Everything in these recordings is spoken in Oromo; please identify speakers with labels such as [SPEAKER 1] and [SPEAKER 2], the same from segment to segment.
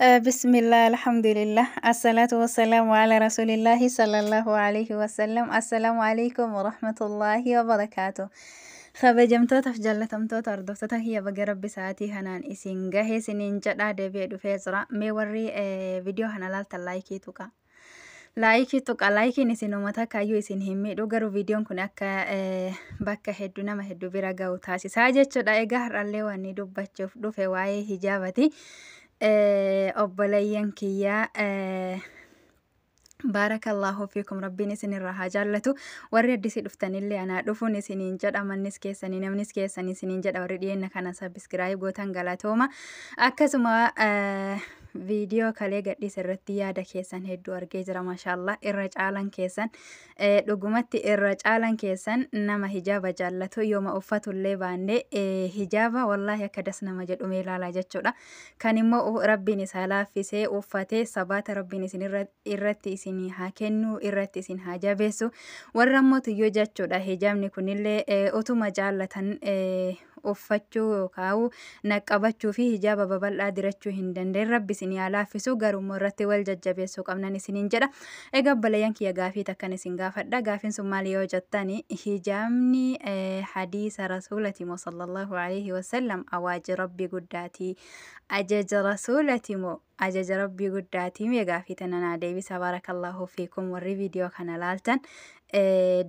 [SPEAKER 1] بسم الله الحمد لله الصلاة والسلام على رسول الله صلى الله عليه وسلم السلام عليكم ورحمة الله وبركاته خبجمتوتا في جلتمتوتا أردوتتا هي بقى ربي ساعتي هنان إسين جاهي سنين جدا دبي دفيزرا ميوري فيديو هنالالتا لايكي توكا لايكي توكا لايكي نسينو متا كايو إسين همي دوغرو فيديون كن أكا bakka hedduu nama hedduu bira ga'u taasisaa jechuudha. Egaa har'allee wanni dubbachuuf dhufe waa'ee hijaabati. Obboleeyyan kiyyaa baarakallahu fiikum rabbiin isinirraa haa jaallatu. Warri addisii dhuftanillee anaa dhufuun isiniin jedha mannis keessanii namnis keessanii isiniin jedha warri dhiyeenya kana sabiskiraayib gootan galatooma. Akkasuma viidiyoo kalee gadhiis irratti yaada keessan hedduu argee jira maashaallah irra caalan keessan dhugumatti irra caalan keessan nama hijaaba jaallatu yooma uffatullee baannee hijaaba wallahi akka das nama jedhume ilaalaa jechuudha. Kan immoo rabbiin isaa laaffisee uffatee sabaata rabbiin isin irratti isin haa kennu irratti isin haa jabeessu warra immoo tuyyoo jechuudha. Hijaabni kunillee utuma jaallatan uffachuu yookaan naqqabachuu fi hijaaba babal'aa dirachuu hin dandeenye rabbi isin haa laaffisu garuu irratti wal jajjabeessuu qabnan isiniin jedha. Egaa obboleeyyan kiyya gaafii takkan isin gaafadha. Gaafiin sun maal yoo jettani hijaabni hadiisa rasuulati sallallahu alaihi wasallam awaaji rabbi guddaati ajaja rasuulati moo ajaja rabbii guddaatiin gaafii tanaa deebisa baarakallahu fiikum warri viidiyoo kana laaltan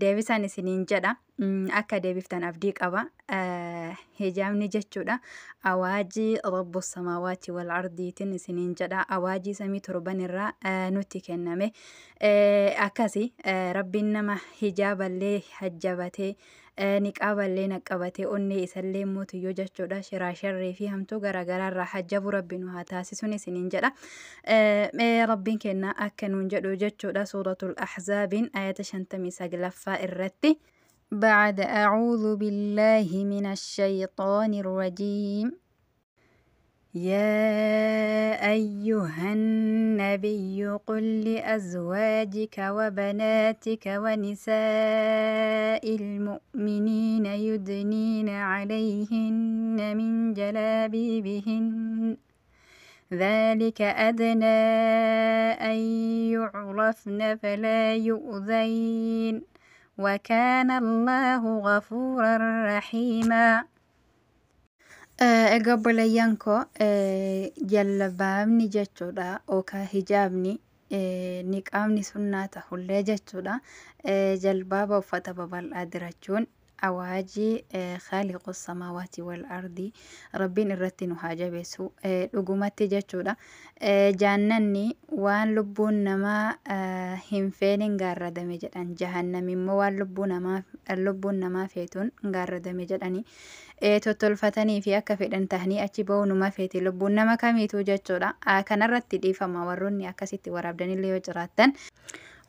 [SPEAKER 1] deebisan isiniin jedha akka deebiftan abdii qaba. Hijaabni jechuudha awaajii rabbu samaawaati wal ardiitiin isiniin jedha awaajii samii torban irraa nutti kenname akkasi rabbiin nama hijaaballee hajjabatee niqaaballee naqqabatee onnee isallee mootiyyoo jechuudha shiraasharree fi hamtuu garaagaraarraa hajjabu rabbi nu haa taasisuun isiniin jedha. Rabbiin kenna akka nuun jedhu jechuudha suuratul ahzaabiin ayata 59 irratti بعد أعوذ بالله من الشيطان الرجيم يا أيها النبي قل لأزواجك وبناتك ونساء المؤمنين يدنين عليهن من جلابيبهن ذلك أدنى أن يعرفن فلا يؤذين وكان الله غفورا رحيما. Obboleeyyan koo jalbaabni jechuudha yookaan hijaabni niqaabni sunnaa ta'ullee jechuudha. Jalbaaba uffata babal'aa dirachuun awaajii khaaliqu samaawaati wal ardii rabbiin irratti nu haa jabeessu dhugumatti jechuudha. Jaannanni waan lubbuun namaa hin feenen gaarradame jedhan jahannam immoo waan lubbuun namaa feetuun gaarradame jedhani tottolfatanii fi akka fedhan tahanii achi ba'uu numa feeti lubbuun nama kamiituu jechuudha. Kanarratti dhiifama warroonni akkasitti waraabdanillee yoo jiraattan.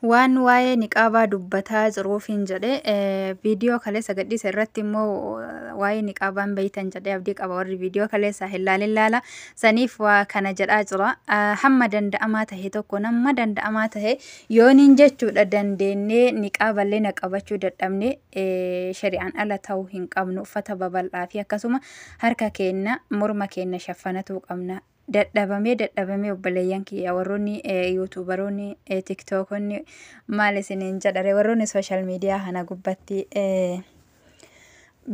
[SPEAKER 1] Waan waa'ee niqaabaa dubbataa jiruufin jedhe viidiyoo kaleessa gadhiisa irratti immoo waa'ee niqaabaan beeytan jedhee abdii qaba warri viidiyoo kaleessa ilaala saniif waa kana jedhaa jira. Hamma danda'amaa tahe tokko nama danda'amaa tahe yooniin jechuudha dandeenyee niqaaballee naqabachuu dadhabne shari'aan ala ta'uu hin qabnu uffata babal'aa fi akkasuma harka keenya morma keenya shaffanatuu qabna. dadhabamee obboleeyyan kiyya warroonni yuutuubaroonni tiktookonni maal isiniin jedhare warroonni sooshaal miidiyaa kana gubbatti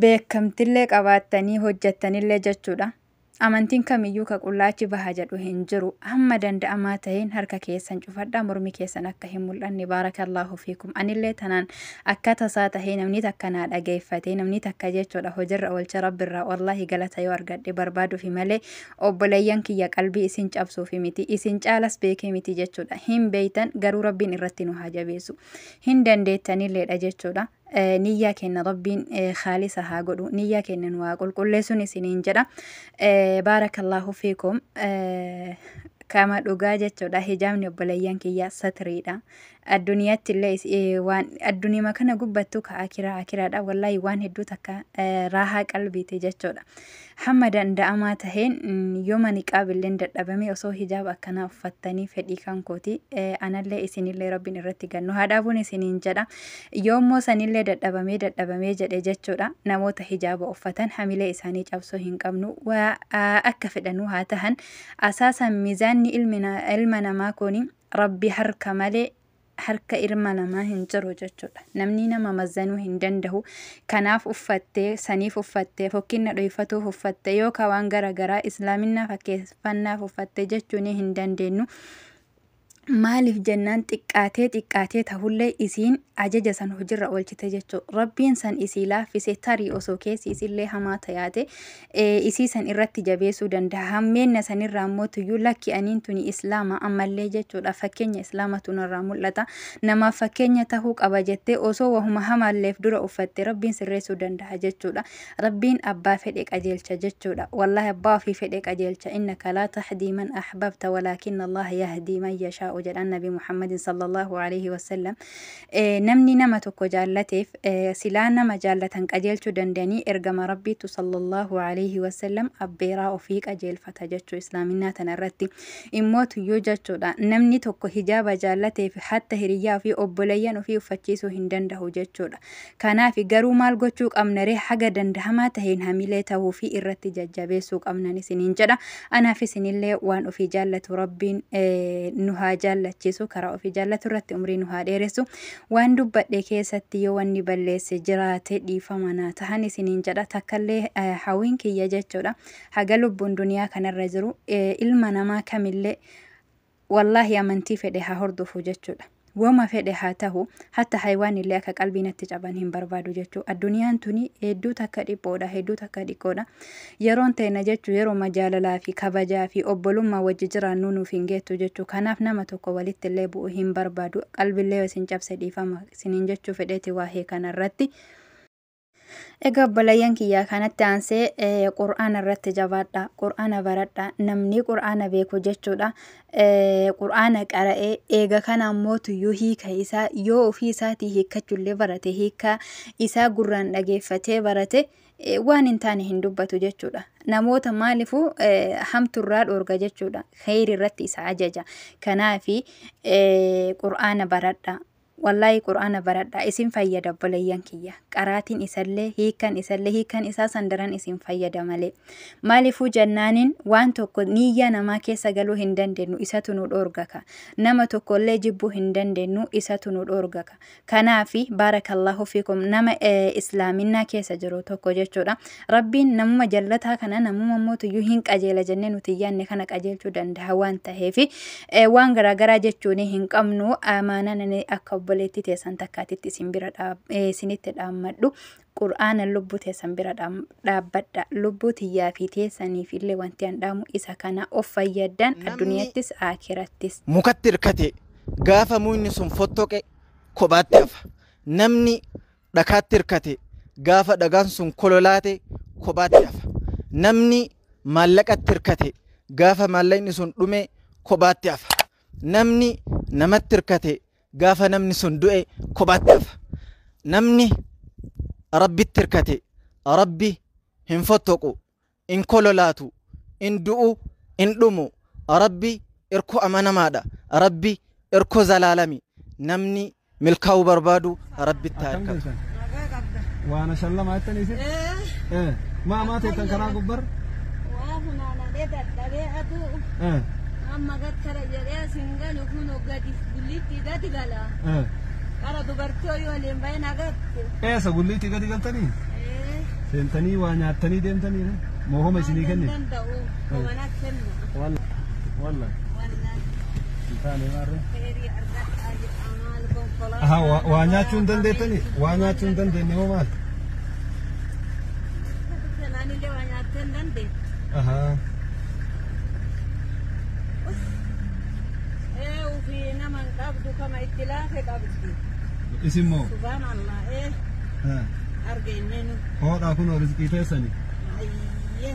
[SPEAKER 1] beekamtillee qabaattanii hojjettanillee jechuudha. Amantiin kamiyyuu ka qullaachi baha jedhu hin jiru. Hamma danda'amaa taheen harka keessan cufadhaa mormi keessan akka hin mul'anne baarakallahu fiikum. Anillee tanaan akka tasaa tahee namni takka naa dhageeffatee namni takka jechuudha hojiirra oolcha rabbirraa wallahi galata yoo argadhe barbaaduufi malee obboleeyyan kiyya qalbii isin cabsuufi miti isin caalas beekee miti jechuudha. Hin beeytan garuu rabbiin irratti nu haa jabeessu. Hin dandeettanilleedha jechuudha. Niyyaa kenna rabbiin khaalisa haa godhu niyyaa kenna nu haa qulqulleessuun isiniin jedha. Baarakallahu fiikum. Kama dhugaa jechuudha hijaabni obboleeyyan kiyya satiriidha. Addunyaatti illee waan addunyaa kana gubbattu ka akiraadha wallahi waan hedduu takka raahaa qalbiiti jechuudha. حمدا دعما تهين يوم نقابل لين دبمي أصو حجاب أكنا فتني فدي كان كوتي أنا اللي إسني اللي ربي نرتي جنو هذا بوني سنين جدا يوم مو سنين اللي دبمي جد جتشورا نموت حجاب أفتن حملة إساني جابسو هنكمنو وأكفد أنو هاتهن أساسا ميزان علمنا ما كوني ربي حرك مالي harka irma namaa hin jiru jechuudha. Namni nama mazzanuu hin danda'u. Kanaaf uffattee saniif uffattee fokkinna dhoyfatuuf uffattee yookaan waan garaagaraa islaaminaa fakkeeffannaaf uffattee jechuun hin dandeenyu. Maaliif jennaan xiqqaatee tahullee isiin ajaja san hojirra oolchite jechuudha. Rabbiin san isii laaffise tarii osoo keessi isillee hamaa tayaate isii san irratti jabeessuu danda'a. Hammeenna sanirraa immoo tuyyuu lakki aniin tuni islaama ammallee jechuudha. Fakkeenya islaama tunarraa mul'ata. Namaaf fakkeenya tahuu qaba jettee osoo wahuma hamaalleef dura uffatte rabbiin sirreessuu danda'a jechuudha. Rabbiin abbaa fedhe qajeelcha jechuudha. Wallahi abbaa ofii fedhe qajeelcha. Innaka laa tahdii man ahbabta walaakinna Allah yahdii man yashaa وجد النبي محمد صلى الله عليه وسلم نمني نما توكو جالتيف سلانا مجالة قجلتو دندني ارقم ربي صلى الله عليه وسلم أبيرا وفيك أجيل فتجتو إسلامنا تنرتي إموت يوجتو دا نمني توكو هجاب جالتيف حتى هريا في أبوليان وفي فتشيسو هندنده جتو دا كانا في قرو مال قوتشوك أمنري حقا دندهما تهين هميليته في إرتي ججابيسوك أمناني سنين جدا أنا في سنين لي وان وفي جالة ربي نهاج جالتشيسو كراو في جالة رت أمرين هاديرسو وان دبت كيستي يو وان نبلس جراتي دي فمانا تهاني سنين جدا تكالي حاوين كي يجتشودا حقلو بندنيا كان الرجرو إلمانا ما كامل والله يا منتي فديها هردو فوجتشودا وما فديهاته حتى حيوان اللي أكا قلبي نتجابانهم بربادو جتشو الدنيا توني هدو تكادي بودا هدو تكادي كودا يرون تينا جتشو يرو مجاللا في كبجا في أبولو ما وججرا نونو فينجيتو جتشو كاناف نما توكو وليت اللي بوهم بربادو قلبي اللي وسنجاب سدي فما سنين جتشو فديتي واهي كان الرتي Egaa balaayyan kiyyaa kanatti aansee qur'aana irratti jabaadha. Qur'aana baradha. Namni qur'aana beeku jechuudha. Qur'aana qara'ee eega kana ammoo tuyyuu hiika isaa yoo ofii isaatii hiikkachullee barate hiika isaa gurraan dhageeffatee barate waan hin taane hin dubbatu jechuudha. Namoota maaliifuu hamturraa dhoorga jechuudha. Khayri irratti isa ajaja. Kanaafi qur'aana baradha. والله قرآن برد اسم فيدا بليان كيا قراتين إسالة هيكان إسا سندران اسم فيدا مالي فو جنانين وان توكو نيجا نما كيسا قالو هندن دنو إسا تنود أورغاكا نما توكو لجبو هندن دنو إسا تنود أورغاكا كنافي بارك الله فيكم نما إسلامنا كيسا جرو توكو جيشورا ربي نمو مجلتها كنا نمو مموتو يوهنك أجيل جنين وتيان نخانك أجيل جودان دهوان تهيفي وان غراغرا جيشوني هنك أمنو آمانا نني أكبر بلتي تيسان تكاتي سنبرا سنت الأمدو قرآن اللبو تيسان برا دابدا لبو تيافي تيساني في اللي وانتيان دامو إسا كان أفايدان الدنيا تيس آخرات تيس
[SPEAKER 2] مكتر كتي غافا مويني سن فوتوكي كوباتيف نمني دكاتر كتي غافا دغان سن كولولاتي كوباتيف نمني مالكتر كتي غافا ماليني سن دومي كوباتيف نمني نمتر كتي غافا نمني سندوئي كوباتف نمني ربي تركتي ربي هنفتقو إن كولولاتو إن دوء إن دمو ربي إركو أمانا مادا ربي إركو زلالمي نمني ملكاو بربادو ربي التاركب
[SPEAKER 3] وانا شلما عدتني ست ما تيتن كنا قبر
[SPEAKER 4] وافنا نديت الدقيقة أما قد كرجع سنجان يكون قدي قلتي ده تقلا أنا دبرتوي ولا بين قد
[SPEAKER 3] سقولتي قدي قلتني سنتني وانا عتني دمتني مو هو مسني كني
[SPEAKER 4] وأنا كنا
[SPEAKER 3] والله ثاني مرة
[SPEAKER 4] خيري أرجع أعمالكم خلاص
[SPEAKER 3] وانا تندن دتني وانا تندن دني هو مال
[SPEAKER 4] أنا اللي وانا تندن دت وفي نمن قبض كما ائتلاف قبضي
[SPEAKER 3] اسمه
[SPEAKER 4] سبحان الله أرجعنينه
[SPEAKER 3] هو أكون رزقي تسني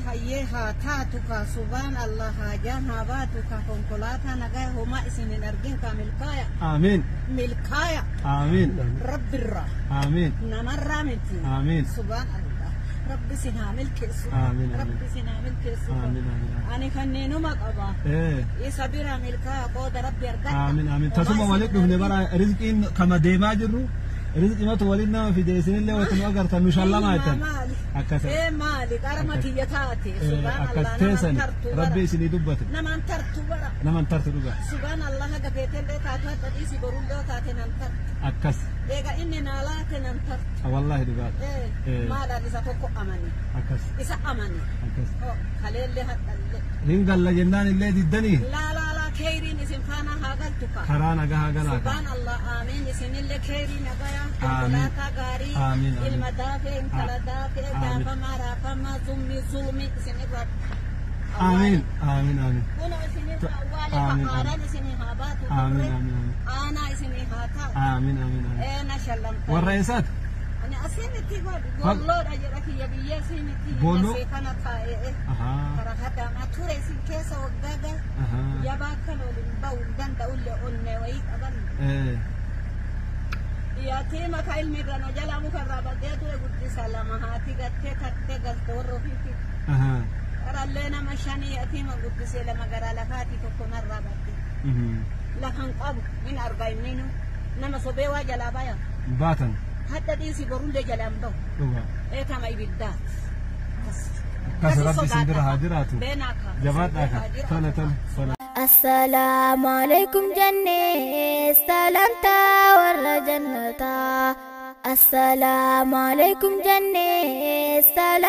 [SPEAKER 4] هيه تاتك سبحان الله جانا باتك فنقلاتا نجاه هما اسم الأرجين كملكايا
[SPEAKER 3] آمين
[SPEAKER 4] ملكايا
[SPEAKER 3] آمين
[SPEAKER 4] رب الرا
[SPEAKER 3] آمين
[SPEAKER 4] نمر رامتي
[SPEAKER 3] آمين
[SPEAKER 4] سبحان الله ربي سنعمل كيسو
[SPEAKER 3] آمين
[SPEAKER 4] ربي سنعمل كيسو
[SPEAKER 3] آمين آمين
[SPEAKER 4] أنا فنينو ما قبا
[SPEAKER 3] إيه
[SPEAKER 4] يصبر عملكا قود ربي أرقى
[SPEAKER 3] آمين آمين تسمى ولد من برا رزقين كما ديما جرو رزق ما تولدنا في ديسين اللي وتنو أقرت إن شاء الله ما يتم أكثر
[SPEAKER 4] إيه مالي قرمتي يتاتي سبحان الله
[SPEAKER 3] أكثر ربي سني دبته
[SPEAKER 4] نمان ترتو برا
[SPEAKER 3] نمان ترتو دبا
[SPEAKER 4] سبحان الله قبيت اللي تاتو تديسي برون دو تاتي ننتر
[SPEAKER 3] أكثر
[SPEAKER 4] ديغا إني نالات ننتر
[SPEAKER 3] والله دبا
[SPEAKER 4] إيه ما لا نسا توكو أماني
[SPEAKER 3] أكثر
[SPEAKER 4] إسا أماني
[SPEAKER 3] أكثر
[SPEAKER 4] خليل اللي حتى اللي
[SPEAKER 3] هين قال لجنان اللي ددني
[SPEAKER 4] لا لا لا كيرين اسم فانا هاقلتك
[SPEAKER 3] خرانا قها
[SPEAKER 4] سبحان الله آمين اسم اللي كيرين أغايا
[SPEAKER 3] آمين.
[SPEAKER 4] كلاتا غاري
[SPEAKER 3] آمين.
[SPEAKER 4] المدافع انتلدافع دافا ما رافا ما زمي زومي اسم الرب
[SPEAKER 3] آمين آمين آمين
[SPEAKER 4] كنا اسم الرب
[SPEAKER 3] آمين.
[SPEAKER 4] فقارا اسم هابات
[SPEAKER 3] آمين آمين
[SPEAKER 4] أنا اسم هاتا
[SPEAKER 3] آمين آمين آمين
[SPEAKER 4] أنا شلم
[SPEAKER 3] والرئيسات
[SPEAKER 4] أنا أسينتي قد بولو رجلك يبي يسينتي
[SPEAKER 3] بولو؟
[SPEAKER 4] يسيفنا تايه
[SPEAKER 3] أها
[SPEAKER 4] كرهتا ما توري سين كيسا وغاغا
[SPEAKER 3] أها
[SPEAKER 4] يبا كانوا لنباول دان داول لأولنا ويك أبن
[SPEAKER 3] إيه
[SPEAKER 4] يا تيما كايل ميرانا جلا مكرابا ديتو يقول سلام هاتي غتي كتي غلطو رفيقي
[SPEAKER 3] أها
[SPEAKER 4] رالينا مشاني يا تيما قلت سلام غرا لفاتي تكون الرابطي لكن قبو من 40 نينو نما صبيوا جلا بايا
[SPEAKER 3] باتن
[SPEAKER 4] حتى ديسي برون دي جلا مدو
[SPEAKER 3] دوبا
[SPEAKER 4] ايه كما يبدات
[SPEAKER 3] كسر ربي سندرا هاجراتو
[SPEAKER 4] بيناكا
[SPEAKER 3] جبات آكا تلا تلا
[SPEAKER 5] السلام عليكم جنة سلامتا ورا جنتا السلام عليكم جنة سلام